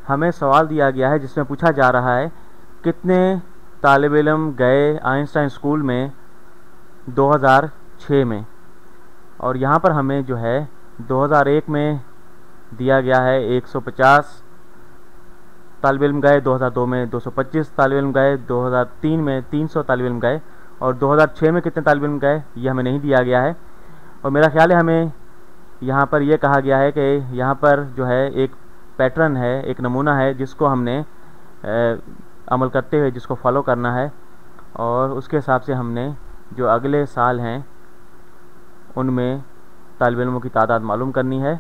हमें सवाल दिया गया है जिसमें पूछा जा रहा है कितने तालिब इल्म गए आइंस्टाइन स्कूल में 2006 में। और यहाँ पर हमें जो है 2001 में दिया गया है 150 तालिब इल्म गए, 2002 में 225 तालिब इल्म गए, 2003 में 300 तालिब इल्म गए, और 2006 में कितने तालिब इल्म गए ये हमें नहीं दिया गया है। और मेरा ख्याल है हमें यहाँ पर यह कहा गया है कि यहाँ पर जो है एक पैटर्न है, एक नमूना है जिसको हमने अमल करते हुए जिसको फॉलो करना है, और उसके हिसाब से हमने जो अगले साल हैं उनमें तालिब इल्मों की तादाद मालूम करनी है।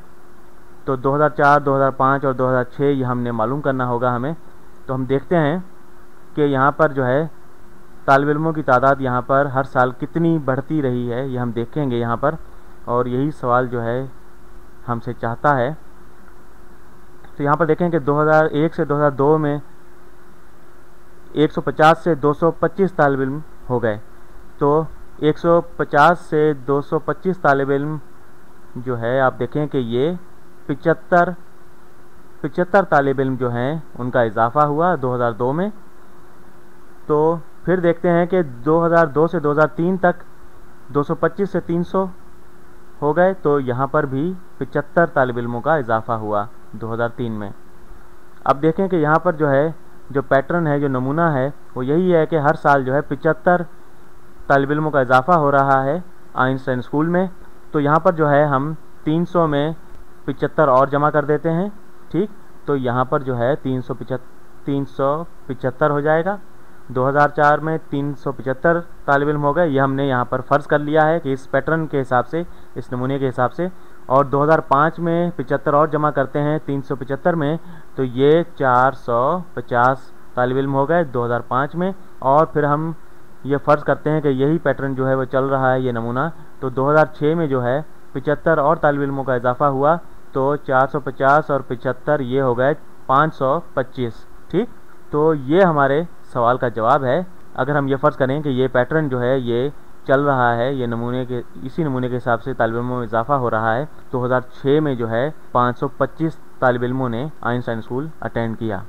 तो 2004, 2005 और 2006 ये हमने मालूम करना होगा हमें। तो हम देखते हैं कि यहाँ पर जो है तालिब इल्मों की तादाद यहाँ पर हर साल कितनी बढ़ती रही है, ये हम देखेंगे यहाँ पर। और यही सवाल जो है हमसे चाहता है। तो यहाँ पर देखें कि 2001 से 2002 में 150 से 225 तालिब इल्म हो गए। तो 150 से 225 तालिब इल्म जो है आप देखें कि ये 75 तालिब इल्म जो हैं उनका इजाफ़ा हुआ 2002 में। तो फिर देखते हैं कि 2002 से 2003 तक 225 से 300 हो गए। तो यहाँ पर भी 75 तालिब इल्मों का इजाफ़ा हुआ 2003 में। अब देखें कि यहाँ पर जो है जो पैटर्न है, जो नमूना है, वो यही है कि हर साल जो है 75 तालिब इल्मों का इजाफ़ा हो रहा है आइंस्टाइन स्कूल में। तो यहाँ पर जो है हम 300 में 75 और जमा कर देते हैं, ठीक। तो यहाँ पर जो है 375 हो जाएगा। 2004 में 375 तालिब इल्म हो गए, ये हमने यहाँ पर फ़र्ज़ कर लिया है कि इस पैटर्न के हिसाब से, इस नमूने के हिसाब से। और 2005 में 75 और जमा करते हैं 375 में, तो ये 450 तालिब इल्म हो गए 2005 में। और फिर हम ये फ़र्ज़ करते हैं कि यही पैटर्न जो है वो चल रहा है, ये नमूना। तो 2006 में जो है 75 और तालिब इल्मों का इजाफ़ा हुआ, तो 450 और 75 ये हो गए 525, ठीक। तो ये हमारे सवाल का जवाब है। अगर हम ये फ़र्ज़ करें कि ये पैटर्न जो है ये चल रहा है, ये नमूने के, इसी नमूने के हिसाब से तालिब इल्मों में इजाफ़ा हो रहा है, 2006 में जो है 525 तालिब इल्मों ने आइंस्टाइन स्कूल अटेंड किया।